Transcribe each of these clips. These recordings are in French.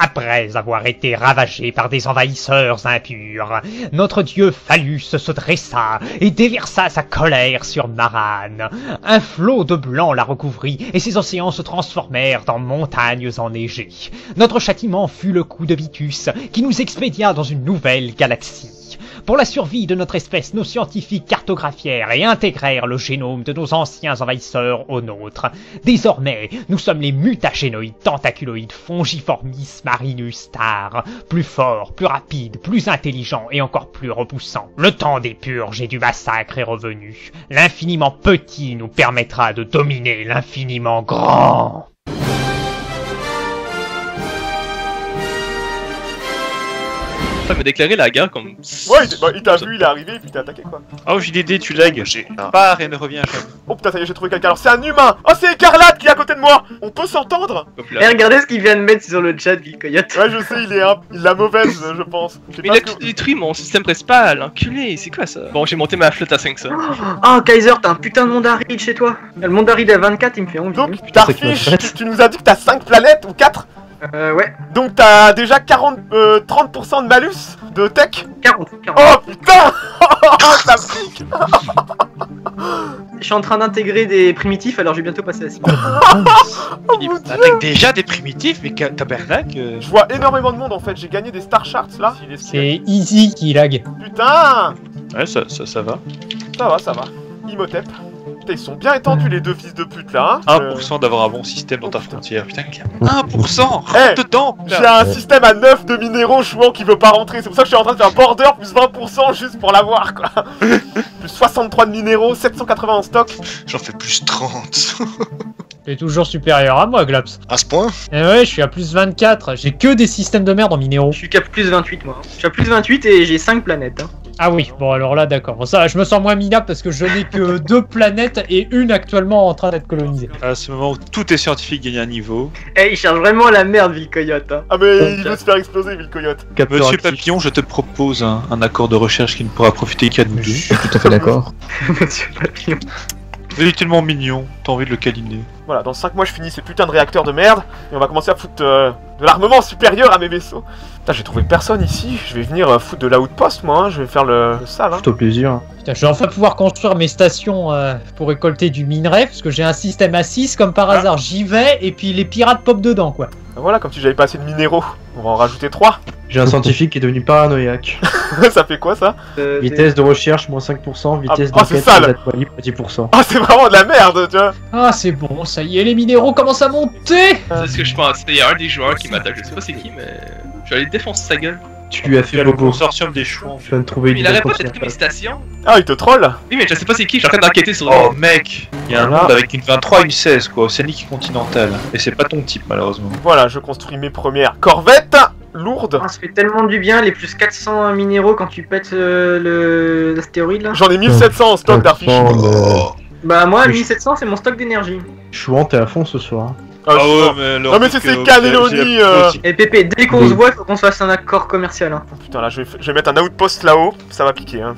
Après avoir été ravagé par des envahisseurs impurs, notre dieu Phallus se dressa et déversa sa colère sur Marane. Un flot de blanc la recouvrit et ses océans se transformèrent en montagnes enneigées. Notre châtiment fut le coup de Vitus qui nous expédia dans une nouvelle galaxie. Pour la survie de notre espèce, nos scientifiques cartographièrent et intégrèrent le génome de nos anciens envahisseurs au nôtre. Désormais, nous sommes les mutagénoïdes tentaculoïdes Fongiformis marinus star, plus forts, plus rapides, plus intelligents et encore plus repoussants. Le temps des purges et du massacre est revenu. L'infiniment petit nous permettra de dominer l'infiniment grand. Ça m'a déclaré la guerre comme... Ouais, il t'a vu, il est arrivé, et puis il t'a attaqué quoi. Oh JDD, tu lags. Pars et ne reviens jamais. Oh putain, ça y est, j'ai trouvé quelqu'un. Alors c'est un humain. Oh, c'est Écarlate qui est à côté de moi. On peut s'entendre? Et regardez ce qu'il vient de mettre sur le chat, Vilcoyote. Ouais, je sais, il l'a mauvaise, je pense. Mais il a détruit mon système principal, enculé, c'est quoi ça? Bon, j'ai monté ma flotte à 5 ça. Oh Kaiser, t'as un putain de Mondaride chez toi. Le Mondaride à 24, il me fait envie. Donc, Starfish, tu nous as dit que t'as 5 planètes ou 4? Ouais. Donc t'as déjà 30% de malus de tech? 40. Oh putain. Ça pique. Je suis en train d'intégrer des primitifs, alors je vais bientôt passer à 6. Avec déjà des primitifs, mais tabernacle. Je vois énormément de monde en fait, j'ai gagné des Star Charts là. C'est Easy qui lag. Putain. Ouais, ça va. Ça va. Imhotep. Putain, ils sont bien étendus les deux fils de pute là, hein. 1% d'avoir un bon système dans ta frontière. Putain, 1%. Rentre dedans. J'ai un système à 9 de minéraux chouan qui veut pas rentrer. C'est pour ça que je suis en train de faire border plus 20% juste pour l'avoir quoi. Plus 63 de minéraux, 780 en stock. J'en fais plus 30. T'es toujours supérieur à moi, Glaps. À ce point? Eh ouais, je suis à plus 24. J'ai que des systèmes de merde en minéraux. Je suis qu'à plus 28 moi. Je suis à plus 28 et j'ai 5 planètes. Hein. Ah oui, bon alors là d'accord. Bon, ça, je me sens moins minable parce que je n'ai que 2 planètes et une actuellement en train d'être colonisée. À ce moment où tous tes scientifiques gagnent un niveau. Eh, il cherche vraiment la merde, Vilcoyote. Hein. Ah mais il veut se faire exploser, Vilcoyote. Monsieur Papillon, je te propose un accord de recherche qui ne pourra profiter qu'à nous deux. Je suis tout à fait d'accord. Monsieur Papillon. Il est tellement mignon, t'as envie de le câliner. Voilà, dans 5 mois je finis ces putains de réacteurs de merde et on va commencer à foutre de l'armement supérieur à mes vaisseaux. Putain, j'ai trouvé personne ici, je vais venir foutre de l'outpost moi, hein. Je vais faire le sale. Hein. Fais-toi plaisir. Putain, je vais enfin pouvoir construire mes stations pour récolter du minerai parce que j'ai un système à 6 comme par hasard, j'y vais et puis les pirates pop dedans quoi. Voilà, comme si j'avais pas assez de minéraux, on va en rajouter 3. J'ai un scientifique qui est devenu paranoïaque. Ça fait quoi ça? Vitesse de recherche, moins 5%, vitesse ah, c'est sale. de 10%. Ah, c'est vraiment de la merde, tu vois. Ah c'est bon, ça y est, les minéraux commencent à monter. C'est ce que je pense, il y a un des joueurs qui m'attaque, je sais pas c'est qui, mais je vais aller défoncer sa gueule. Tu lui as fait le beaucoup. consortium des chouans. Je viens de trouver une Il arrête pas idée d'être mes stations. Ah, il te troll. Oui, mais je sais pas c'est qui, je suis en train d'enquêter sur Oh mec, il y a un monde avec une 23 et une 16 quoi, océanique continentale. Et c'est pas ton type malheureusement. Voilà, je construis mes premières corvettes lourdes. Ça fait tellement du bien, les plus 400 minéraux quand tu pètes l'astéroïde là. J'en ai 1700 en stock d'Arfish. Bah moi 1700 c'est mon stock d'énergie. Chouan, t'es à fond ce soir. Ah ouais, mais non mais c'est Cannelloni. Et Pépé, dès qu'on se voit, faut qu'on se fasse un accord commercial. Hein. Putain, là je vais mettre un outpost là-haut, ça va piquer hein.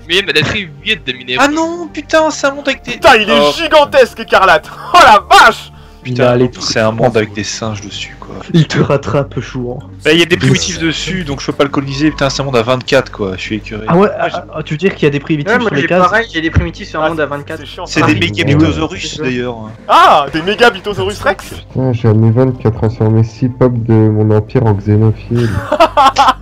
Mais il m'a détruit 8 de minéraux. Ah non, putain, c'est un monde avec des... Putain, il est gigantesque, Écarlate. Oh la vache. Putain, c'est un monde avec des singes dessus quoi. Il te rattrape, Chouan. Bah il y a des primitifs dessus, donc je peux pas le coloniser, putain c'est un monde à 24 quoi, je suis écuré. Ah ouais, tu veux dire qu'il y a des primitifs ouais, moi sur les j'ai cases? pareil, j'ai des primitifs sur un monde à 24. C'est des mégabitosaurus d'ailleurs. Ah, des mégabitosaurus rex. Putain, j'ai un event qui a transformé 6 pop de mon empire en xénophile.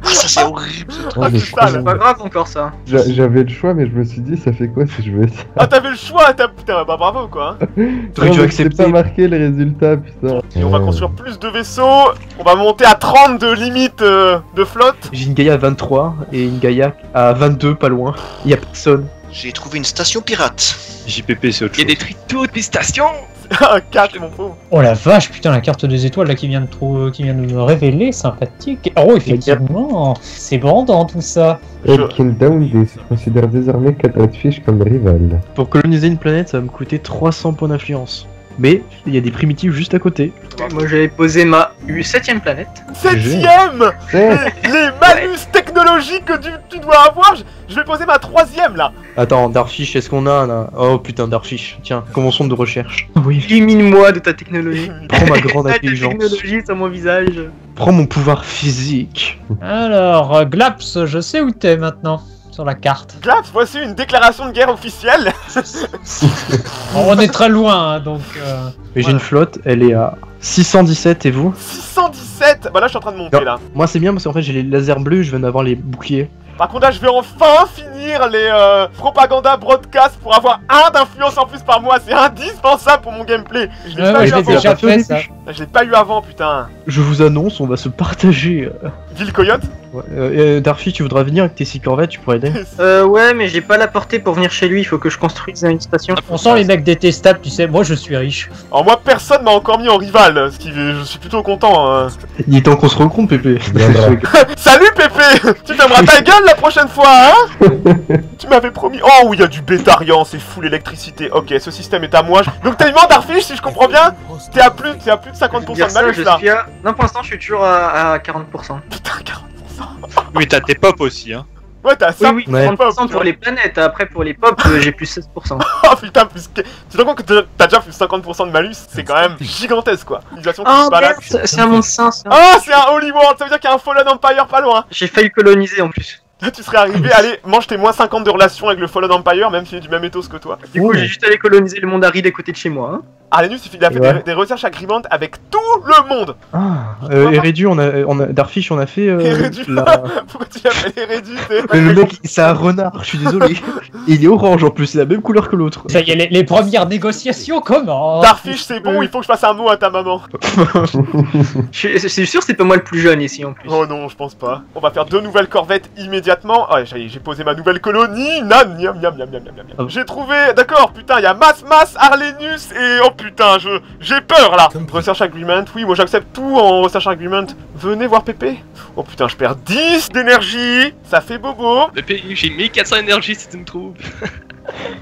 Ça c'est horrible ce truc. Ah, c'est sale. C'est pas grave encore ça. J'avais le choix, mais je me suis dit, ça fait quoi si je veux ça? Ah, t'avais le choix, putain, bah bravo quoi. Hein. C'est pas marqué le résultat, putain. Et on va construire plus de vaisseaux, on va monter à 30 de limite de flotte. J'ai une Gaïa à 23 et une Gaïa à 22, pas loin. Il y a personne. J'ai trouvé une station pirate. JPP c'est autre chose. Il a détruit toutes mes stations. 4 mon pauvre. Oh la vache, putain, la carte des étoiles là qui vient de me révéler, sympathique. Oh effectivement, c'est bandant tout ça. Killdown considère désormais Catratfish comme rival. Pour coloniser une planète, ça va me coûter 300 points d'influence. mais il y a des primitifs juste à côté. Moi j'avais posé ma 7ème planète. 7ème. C'est Les malus technologiques que tu dois avoir, je vais poser ma 3ème là. Attends, Darfish, est-ce qu'on a là? Oh putain, Darfish, tiens, commençons de recherche. Oui, Illumine-moi de ta technologie. prends ma grande Ta intelligence. technologie sur mon visage. Prends mon pouvoir physique. Alors, Glaps, je sais où t'es maintenant, sur la carte. Glaps, voici une déclaration de guerre officielle. Bon, on est très loin, hein, donc... Mais j'ai une flotte, elle est à 617 et vous? 617. Bah là je suis en train de monter Non. là. Moi c'est bien parce qu'en fait j'ai les lasers bleus, je viens d'avoir les boucliers. Par contre là je vais enfin finir les propaganda broadcast pour avoir 1 d'influence en plus par mois. C'est indispensable pour mon gameplay. Je l'ai Ouais, pas ouais, eu je l'ai avant. déjà fait, ça. Je l'ai pas eu avant putain. Je vous annonce, on va se partager. Ville Coyote. Ouais. Darfish, tu voudras venir avec tes 6 corvettes, tu pourrais aider? Ouais, mais j'ai pas la portée pour venir chez lui, il faut que je construise une station. On sent les mecs détestables, tu sais, moi je suis riche. Alors moi personne m'a encore mis en rival, ce qui je suis plutôt content. Hein. Il est temps qu'on se regroupe, Pépé. Viendra. Salut Pépé. Tu fermeras ta gueule la prochaine fois hein. Tu m'avais promis. Oh oui, il y a du bétarian, c'est full électricité. Ok, ce système est à moi. Donc techniquement Darfish, si je comprends bien, t'es à plus de 50% Dire de ça, malus je là. suis à... Non, pour l'instant, je suis toujours à 40%. Putain 40%. Mais t'as tes pop aussi, hein. Ouais t'as ça. Oui, Ouais. 30% pour les planètes, après pour les pop, j'ai plus 16%. Oh putain, plus que... Tu te rends compte que t'as déjà plus 50% de malus, c'est quand même gigantesque quoi. Utilisation qui Ah se balade. merde, c'est un monde sain, ça. Ah, c'est un Holy World, ça veut dire qu'il y a un Fallen Empire pas loin. J'ai failli coloniser en plus. Là tu serais arrivé, allez, mange tes moins 50 de relation avec le Fallen Empire, même s'il est du même ethos que toi. Du coup, j'ai juste allé coloniser le monde aride à côté de chez moi. Hein. Arlenus, il a fait Ouais. des research agreements avec tout le monde. Ah, Eredu, on a Darfish, on a fait Eredu. la... Pourquoi tu l'appelles Hérédit Le mec, c'est un renard, je suis désolé. Il est orange en plus, c'est la même couleur que l'autre. Ça y est, les premières négociations commencent. Darfish, c'est bon, il faut que je fasse un mot à ta maman. C'est sûr, c'est pas moi le plus jeune ici en plus. Oh non, je pense pas. On va faire 2 nouvelles corvettes immédiatement. Ouais, j'ai posé ma nouvelle colonie. Nan, niam, niam, niam, niam, niam, niam. Oh. J'ai trouvé, d'accord, putain, il y a Mas, Arlenus et oh putain, j'ai peur là. Research agreement, oui, moi j'accepte tout en research agreement. Venez voir Pépé. Oh putain, je perds 10 d'énergie. Ça fait bobo. Depuis, j'ai 1400 énergie si tu me trouves.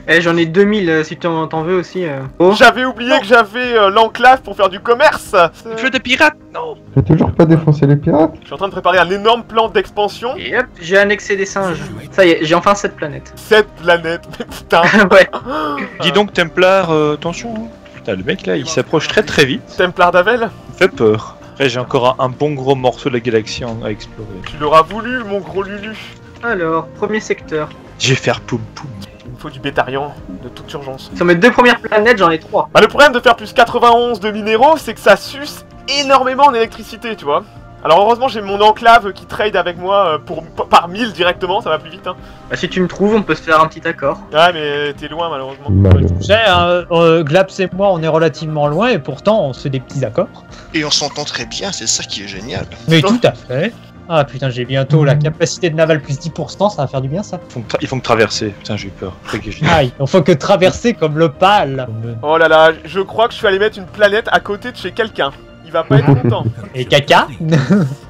Eh, j'en ai 2000 si t'en veux aussi. Oh. J'avais oublié que j'avais l'enclave pour faire du commerce. Feu de pirate, non. J'ai toujours pas défoncé les pirates. Je suis en train de préparer un énorme plan d'expansion. Et hop, j'ai annexé des singes. Ça y est, j'ai enfin cette planète. Cette planète, mais putain. Ouais. Dis donc, Templar, attention. Hein. Putain, le mec là, il s'approche très très vite. Templar d'Avel, Il fait peur. Après, j'ai encore un bon gros morceau de la galaxie à explorer. tu l'auras voulu, mon gros Lulu. Alors, premier secteur. Je vais faire poum poum. Il me faut du bétarian, de toute urgence. Sur mes 2 premières planètes, j'en ai 3. Bah le problème de faire plus 91 de minéraux, c'est que ça suce énormément en électricité, tu vois. Alors heureusement j'ai mon enclave qui trade avec moi par 1000 directement, ça va plus vite hein. Bah, si tu me trouves, on peut se faire un petit accord. Ouais mais t'es loin malheureusement. Mal. Tu sais, hein, Glaps et moi, on est relativement loin et pourtant on se fait des petits accords. Et on s'entend très bien, c'est ça qui est génial. Mais tout à fait. Ah putain, j'ai bientôt la capacité de naval plus 10%, ça va faire du bien ça. Ils font que traverser. Putain, j'ai eu peur. Faut que je- Ah, il faut que traverser comme le pal. Oh là là, je crois que je suis allé mettre une planète à côté de chez quelqu'un. Il va pas être content. Et caca.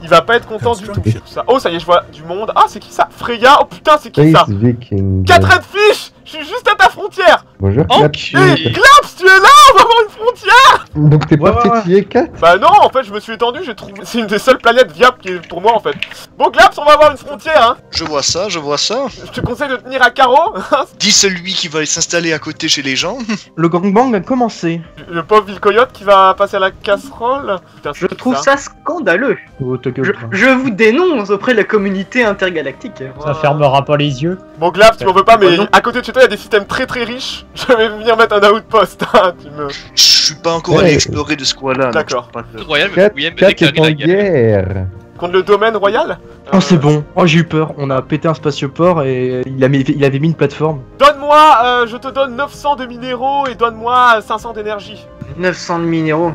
Il va pas être content du tout. Ça. Oh ça y est, je vois du monde. Ah c'est qui ça? Freya? Oh putain c'est qui ça? Space Viking. 4 redfish. Je suis juste à ta frontière. Bonjour, Oh, 4. Hé, Glaps, tu es là? On va avoir une frontière. Donc t'es Ouais, pas ouais, ouais. tétillé 4. Bah non, en fait, je me suis étendu, j'ai trouvé... C'est une des seules planètes viables qui est pour moi, en fait. Bon, Glaps, on va avoir une frontière, hein. Je vois ça, je vois ça. Je te conseille de tenir à carreau. Dis celui qui va s'installer à côté chez les gens. Le gangbang a commencé. Le pauvre Ville-Coyote qui va passer à la casserole. Putain, Je c'est qui, trouve ça scandaleux. Oh, ta gueule. Je vous dénonce auprès de la communauté intergalactique. Ça fermera pas les yeux. Bon, Glaps, tu m'en veux pas, mais Ouais, non. à côté de chez toi, il y a des systèmes très très riches. Je vais venir mettre un outpost, hein, tu me... Je suis pas encore Ouais. allé explorer de ce coin-là. donc D'accord. je peux pas te- Royal, 4 William est déclaré en la guerre. guerre. Contre le domaine royal. Oh, c'est bon. Oh, j'ai eu peur. On a pété un spatioport et il avait mis une plateforme. Donne-moi, je te donne 900 de minéraux et donne-moi 500 d'énergie. 900 de minéraux.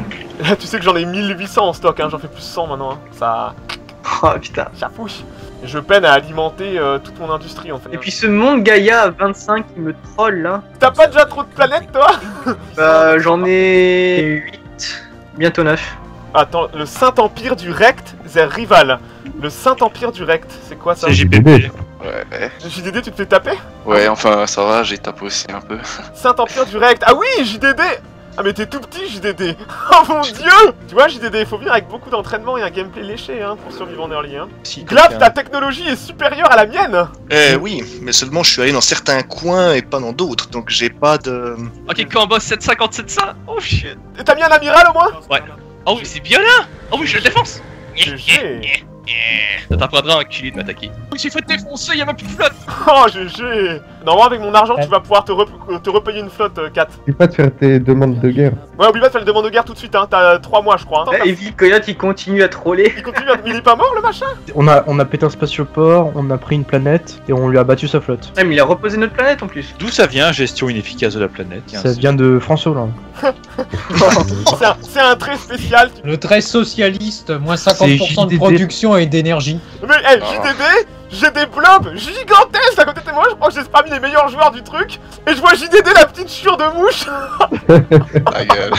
Tu sais que j'en ai 1800 en stock, hein, j'en fais plus 100 maintenant, hein. Ça... Oh putain. Chafouche. Je peine à alimenter toute mon industrie, en fait. Et puis ce monde Gaïa à 25 qui me troll là. T'as pas déjà trop de planètes, toi? Bah j'en ai 8. Bientôt 9. Attends, le Saint-Empire du Rect, c'est rival. Le Saint-Empire du Rect, c'est quoi ça? C'est JPP. Ouais, JDD, tu te fais taper? ouais, enfin ça va, j'ai tapé aussi un peu. Saint-Empire du Rect, ah oui, JDD! Ah mais t'es tout petit JDD. Oh mon dieu. Tu vois JDD, il faut venir avec beaucoup d'entraînement et un gameplay léché hein, pour survivre en early hein. Si, Glap, quelqu'un- ta technologie est supérieure à la mienne. Eh oui, mais seulement je suis allé dans certains coins et pas dans d'autres, donc j'ai pas de... Ok, combat 750-700. Oh shit. Et t'as mis un amiral au moins? Ouais. Oh oui, c'est bien là. Oh oui, je le défonce. GG. Ça t'apprendra un enculé de m'attaquer. Oui, j'ai fait défoncer, y'a ma plus de flotte. Oh GG. Normalement avec mon argent tu vas pouvoir te repayer une flotte 4. N'oublie pas de faire tes demandes de guerre. Ouais oublie pas de faire les demandes de guerre tout de suite hein, t'as 3 mois je crois hein. Et Vil Coyote il continue à troller. Il continue à... Mais il est pas mort le machin? On a pété un spatioport, on a pris une planète et on lui a battu sa flotte. Ouais, mais il a reposé notre planète en plus. D'où ça vient, gestion inefficace de la planète? Ça vient de François Hollande. C'est un trait spécial. Le trait socialiste, moins C'est 50% de JDD. production et d'énergie. Mais hey, JDD, j'ai des blobs gigantesques à côté de moi, je crois que j'ai parmi les meilleurs joueurs du truc. Et je vois JDD la petite chure de mouche. Ta gueule.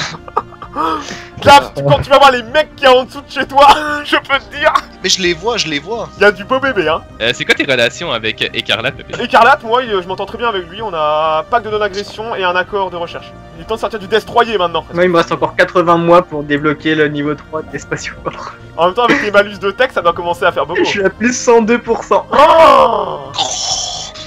Là, quand tu vas voir les mecs qui y a en dessous de chez toi, je peux te dire, Mais je les vois, je les vois. il y a du beau bébé hein. C'est quoi tes relations avec Écarlate, Pépé? Écarlate, moi je m'entends très bien avec lui, on a un pacte de non-agression et un accord de recherche. Il est temps de sortir du destroyer maintenant. Moi il me reste encore 80 mois pour débloquer le niveau 3 des spatioports. En même temps avec les malus de tech ça doit commencer à faire beaucoup. Je suis à plus 102%.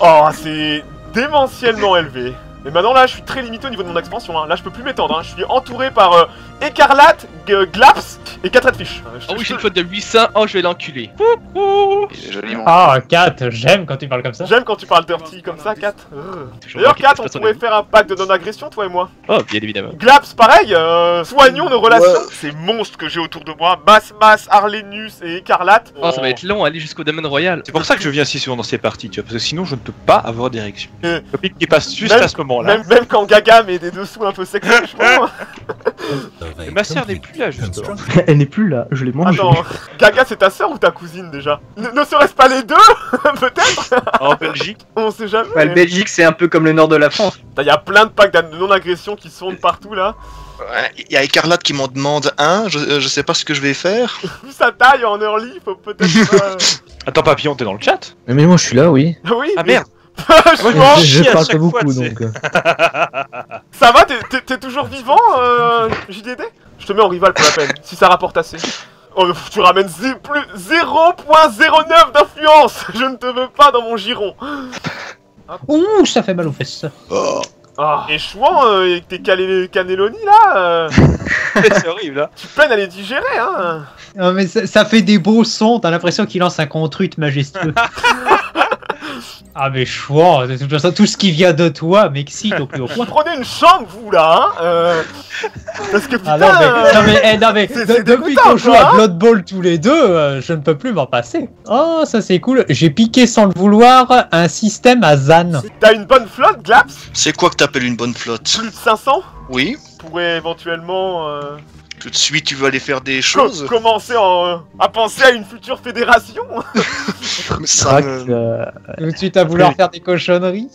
Oh, c'est démentiellement élevé. Mais maintenant là je suis très limité au niveau de mon expansion hein. Là je peux plus m'étendre hein. Je suis entouré par Écarlate, Glaps et 4 redfish. Oh oui, j'ai une flotte de 800. Oh, je vais l'enculer. Il est joli mon... Ah, Kat, j'aime quand tu parles comme ça. J'aime quand tu parles dirty comme ça, Kat. Toujours D'ailleurs, marqué Kat, de on toute façon, pourrait les- faire un pacte de non-agression, toi et moi. Oh, bien évidemment. Glaps, pareil, soignons nos relations. Ouais. Ces monstres que j'ai autour de moi, Mas, Arlenius et Écarlate. Oh, ça va être long à aller jusqu'au domaine royal. C'est pour ça que je viens si souvent dans ces parties, tu vois, parce que sinon je ne peux pas avoir d'érection. Euh, Copine qui passe juste même- à ce moment-là. Même quand Gaga met des dessous un peu sexuels, je crois. Mais ma sœur n'est plus là, justement. Elle n'est plus là, je l'ai mangée. Attends, Gaga c'est ta sœur ou ta cousine déjà? Ne serait-ce pas les deux? Peut-être? En Belgique. On sait jamais. Bah, le Belgique c'est un peu comme le nord de la France. Il y a plein de packs de non-agression qui se font de partout là. Ouais, il y a Écarlate qui m'en demande un, je sais pas ce que je vais faire. Vu sa taille en early, faut peut-être. Attends, Papillon, t'es dans le chat? Mais moi je suis là, oui. Oui, Ah merde. je Ouais, pense. chie Je à parle chaque pas fois, beaucoup tu sais. donc. Ça va, t'es toujours vivant, JDD? Je te mets en rival pour la peine, si ça rapporte assez. Oh, mais tu ramènes plus 0.09 d'influence. Je ne te veux pas dans mon giron. Ouh, ça fait mal aux fesses. Oh. Ah, et Chouan, avec tes cannelloni là, C'est horrible, là. tu peines à les digérer, hein. Non, mais ça fait des beaux sons, t'as l'impression qu'il lance un contrute majestueux. Ah mais chouan, de toute façon, tout ce qui vient de toi m'excite au plus haut point. Prenez une chambre, vous là, hein. Parce que putain. Ah non mais, c'est depuis dégoûtant, qu'on joue quoi, à hein. Blood Bowl tous les deux, je ne peux plus m'en passer. Oh, ça c'est cool. J'ai piqué sans le vouloir un système à Zan. T'as une bonne flotte, Glaps? C'est quoi que t'appelles une bonne flotte? Plus de 500? Oui. Pourrait éventuellement Tout de suite tu veux aller faire des choses? commencer à penser à une future fédération. Ça Crac, me- Tout de suite à vouloir faire des cochonneries.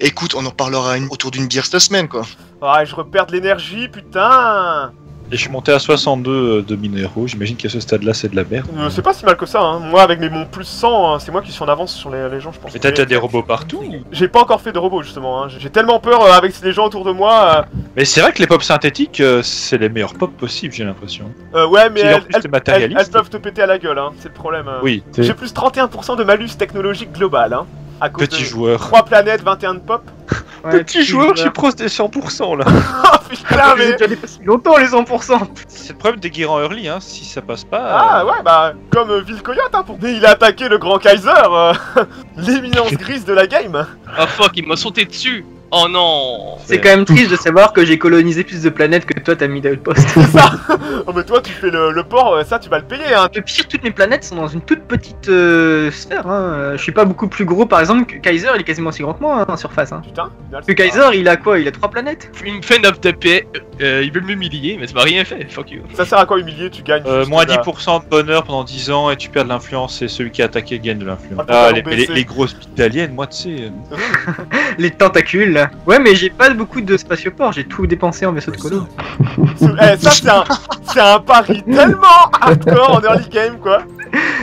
Écoute, on en parlera autour d'une bière cette semaine quoi. Ah, je repère de l'énergie, putain. Et je suis monté à 62 de minéraux, j'imagine qu'à ce stade-là c'est de la merde. C'est pas si mal que ça, hein. Moi avec mon plus 100, hein, c'est moi qui suis en avance sur les gens, je pense. Mais t'as déjà des robots partout. J'ai pas encore fait de robots justement, hein. J'ai tellement peur avec les gens autour de moi. Mais c'est vrai que les pops synthétiques, c'est les meilleurs pops possibles, j'ai l'impression. Ouais, mais Puis en plus, c'est matérialiste. elles peuvent te péter à la gueule, hein. C'est le problème. Oui, J'ai plus 31% de malus technologique global, hein. À cause petit de joueur. 3 planètes, 21 de pop. Ouais, Petit joueur, je suis proche des 100% là. Oh putain, J'ai mais. déjà dépassé longtemps les 100%. C'est le problème des guerres en early, hein. Si ça passe pas. Ah ouais, bah, comme Vil Coyote, hein. Mais il a attaqué le grand Kaiser, l'éminence grise de la game. Oh fuck, il m'a sauté dessus. Oh non. C'est quand même triste de savoir que j'ai colonisé plus de planètes que toi t'as mis d'outpost. C'est ça. Oh, mais toi, tu fais le port, ça, tu vas le payer, hein. Le pire, toutes mes planètes sont dans une toute petite sphère. Hein. Je suis pas beaucoup plus gros, par exemple, que Kaiser, il est quasiment aussi grand que moi hein, en surface. Hein. Putain. Que Kaiser, il a quoi? Il a 3 planètes. Il me fait 9 de paix. Il veut m'humilier, mais ça m'a rien fait. Fuck you. Ça sert à quoi humilier? Tu gagnes. juste Moins la- 10% de bonheur pendant 10 ans et tu perds de l'influence et celui qui a attaqué gagne de l'influence. Ah, Ah, t'as baissé. les grosses bites d'aliens, moi tu sais. Les tentacules. Là. Ouais, mais j'ai pas beaucoup de spatioports, j'ai tout dépensé en vaisseau de colo. Eh, ça, c'est un pari tellement hardcore en early game, quoi.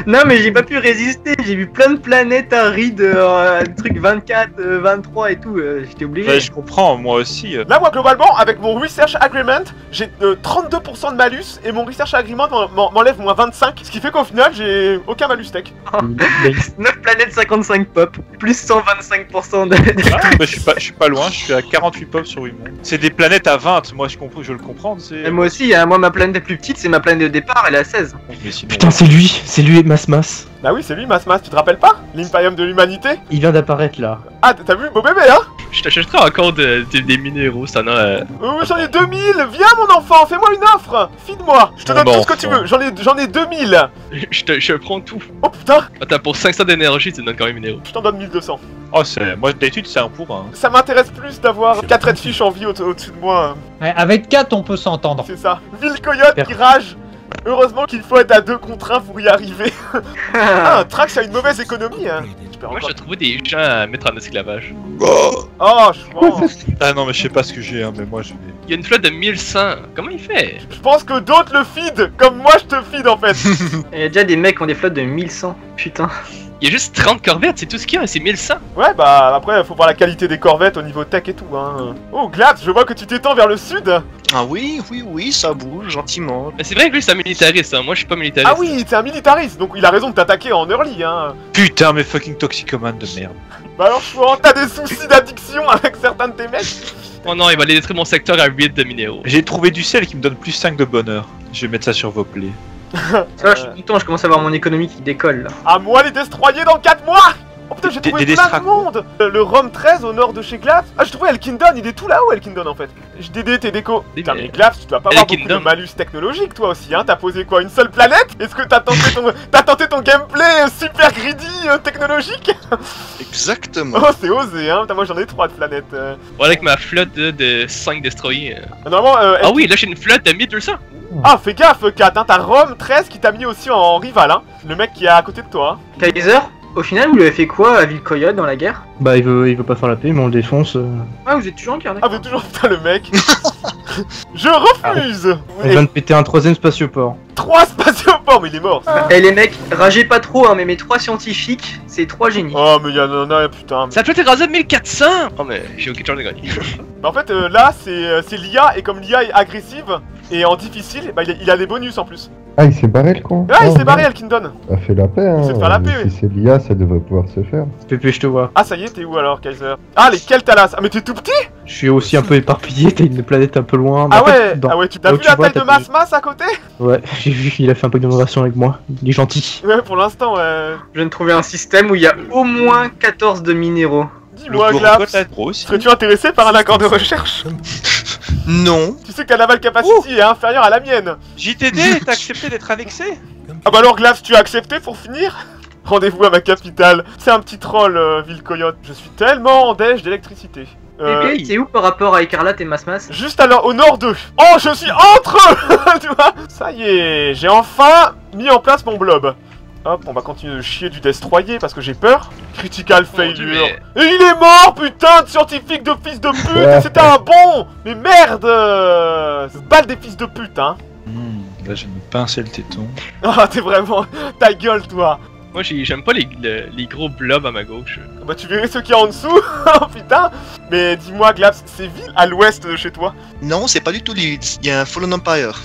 Non mais j'ai pas pu résister, j'ai vu plein de planètes arides, truc 24, 23 et tout, j'étais obligé. Ouais, je comprends, moi aussi. Là, moi, globalement, avec mon Research Agreement, j'ai 32% de malus et mon Research Agreement m'enlève moins 25, ce qui fait qu'au final, j'ai aucun malus tech. 9 planètes, 55 pop, plus 125% de... Ah, bah, je suis pas loin, je suis à 48 pop sur 8 mondes. C'est des planètes à 20, moi je le comprends. Et moi aussi, hein, moi ma planète la plus petite, c'est ma planète de départ, elle est à 16. Mais sinon, Putain, c'est lui et Mas. Bah oui, c'est lui, Mas, tu te rappelles pas? L'Imperium de l'humanité? Il vient d'apparaître là. Ah, t'as vu, beau bébé, hein? Je t'achèterai encore des minéraux, ça n'a. J'en ai 2000, viens mon enfant, fais-moi une offre. Feed-moi, je te donne tout ce que tu veux, j'en ai 2000. Je prends tout. Oh putain, Attends, pour 500 d'énergie, tu me donnes quand même minéraux. je t'en donne 1200. oh, moi d'habitude c'est un pour un. Ça m'intéresse plus d'avoir 4 redfish en vie au-dessus de moi. Ouais, avec 4, on peut s'entendre. C'est ça. Ville Coyote qui rage. Heureusement qu'il faut être à 2 contre 1 pour y arriver. Ah, Trax a une mauvaise économie, hein. Moi, je trouvé des gens à mettre en esclavage. Oh, je pense. Ah non, mais je sais pas ce que j'ai, hein, mais moi je l'ai. Il y a une flotte de 1100. Comment il fait? Je pense que d'autres le feed, comme moi je te feed en fait. Il y a déjà des mecs qui ont des flottes de 1100, putain. Il y a juste 30 corvettes, c'est tout ce qu'il y a, c'est 1100. Ouais, bah après, faut voir la qualité des corvettes au niveau tech et tout, hein. Oh, Glaps, je vois que tu t'étends vers le sud. Ah oui, ça bouge gentiment. Mais c'est vrai que lui c'est un militariste, hein. Moi je suis pas militariste. Ah oui, c'est un militariste, donc il a raison de t'attaquer en early, hein. Putain, mais fucking toxicomane de merde. Bah alors, Chouan, t'as des soucis d'addiction avec certains de tes mecs. Oh non, il va aller détruire mon secteur à 8 de minéraux. J'ai trouvé du sel qui me donne plus 5 de bonheur. Je vais mettre ça sur vos plaies. Ça va, je suis content, je commence à voir mon économie qui décolle là. À moi les destroyer dans 4 mois. Oh putain, j'ai trouvé des plein de Destrac. monde. Le Rome 13 au nord de chez Glaps. Ah, j'ai trouvé Elkindon, il est tout là-haut Elkindon en fait. J'ai dédé tes décos. Putain, mais Glaps, tu dois pas avoir beaucoup Elkindon. de malus technologique toi aussi, hein. T'as posé quoi, une seule planète? Est-ce que t'as tenté ton gameplay super greedy technologique? Exactement. Oh, c'est osé, hein. Putain, moi j'en ai 3 de planètes. Voilà avec ma flotte de 5 destroyers. Normalement, Ah oui, là j'ai une flotte de 1200. Ah, fais gaffe, Kat, hein. T'as Rome 13 qui t'a mis aussi en rival, hein. Le mec qui est à côté de toi, hein. Kaiser, au final, vous lui avez fait quoi à Ville Coyote dans la guerre? Bah, il veut pas faire la paix, mais on le défonce. Ah, vous êtes toujours en guerre, Ah, d'accord. mais toujours putain le mec. Je refuse. On vient de péter un 3ème spatioport. 3 spatioports, mais il est mort. Eh les mecs, ragez pas trop, hein, mais mes 3 scientifiques, c'est 3 génies. Oh, mais y'en a, putain. Ça peut être rasé 1400. Oh mais j'ai aucune chance de gagner. En fait, là, c'est l'IA, et comme l'IA est agressive et en difficile, bah, il a des bonus en plus. Ah, il s'est barré le con. Ah, il s'est barré, merde. Elkindon. Ça fait la paix, hein. Il sait faire la paix, oui. Si c'est l'IA, ça devrait pouvoir se faire. Pépé, je te vois. Ah, ça y est, t'es où alors, Kaiser? Ah, les Keltalas. Ah, mais t'es tout petit. Je suis aussi un peu éparpillé, t'as une planète un peu loin. Ah En fait, ouais, dans- ah ouais, tu t'as là où vu tu la vois, taille de t'as Mas à côté? Ouais, j'ai vu, il a fait un peu d'innovation avec moi. Il est gentil. Ouais, pour l'instant, Je viens de trouver un système où il y a au moins 14 de minéraux. dis-moi, Le Glaps, la gros aussi. serais-tu intéressé par un accord de recherche? Non. Tu sais que ta naval capacity est inférieure à la mienne. JTD, t'as accepté d'être annexé? Ah bah alors, Glaps, tu as accepté pour finir? Rendez-vous à ma capitale. C'est un petit troll, Ville Coyote. Je suis tellement en déj d'électricité. Pépé, c'est où par rapport à Écarlate et Masmas? Juste alors, au nord d'eux. Oh, je suis entre eux. Tu vois? Ça y est, j'ai enfin mis en place mon blob. Hop, on va continuer de chier du destroyer parce que j'ai peur. Critical Mon Dieu, failure. Et il est mort, putain de scientifique de fils de pute. Et c'était un bon. Mais merde. Balle des fils de pute, hein. Là, je vais me pincer le téton. Ah, t'es vraiment... Ta gueule, toi. Moi j'aime pas les gros blobs à ma gauche. Bah tu verrais ce qu'il y a en dessous. Oh putain. Mais dis-moi, Glaps, c'est ville à l'ouest de chez toi? Non, c'est pas du tout Leeds. Il y a un Fallen Empire.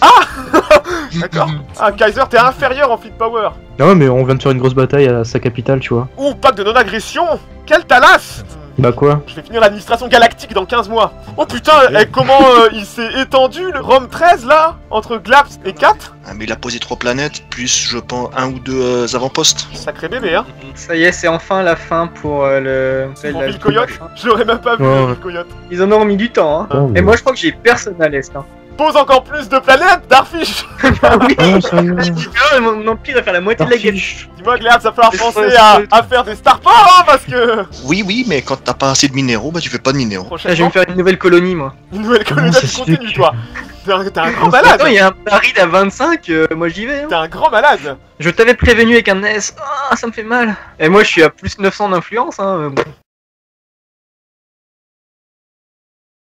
D'accord. Ah, Kaiser, t'es inférieur en feed power. Ah ouais, mais on vient de faire une grosse bataille à sa capitale, tu vois. Ouh, pacte de non-agression. Quel talas. Bah quoi? Je vais finir l'administration galactique dans 15 mois. Oh putain, comment il s'est étendu le Rome 13 là? Entre Glaps et 4? Ah, mais il a posé 3 planètes, plus je pense 1 ou 2 avant-postes. Sacré bébé, hein. Ça y est, c'est enfin la fin pour le... Pour Ville Coyote. Je l'aurais même pas vu, Ouais. Ville Coyote. Ils en ont mis du temps, hein. Oh, mais- Et moi je crois que j'ai personne à l'est, hein. Pose encore plus de planètes, Darfish. Ah oui. Oh, ça y est. Ah, mon empire va faire la moitié de la guerre. Dis-moi, Glaps, ça va falloir penser à faire des starports, hein, parce que... Oui, mais quand t'as pas assez de minéraux, bah tu fais pas de minéraux. Ah, je vais me Prochainement, faire une nouvelle colonie, moi. une nouvelle colonie ça se continue, fait toi. T'es un grand malade. Attends, il y a un Paris à 25, moi j'y vais, hein. T'es un grand malade. Je t'avais prévenu avec un S. Ah, ça me fait mal. Et moi je suis à plus 900 d'influence, hein. Bon.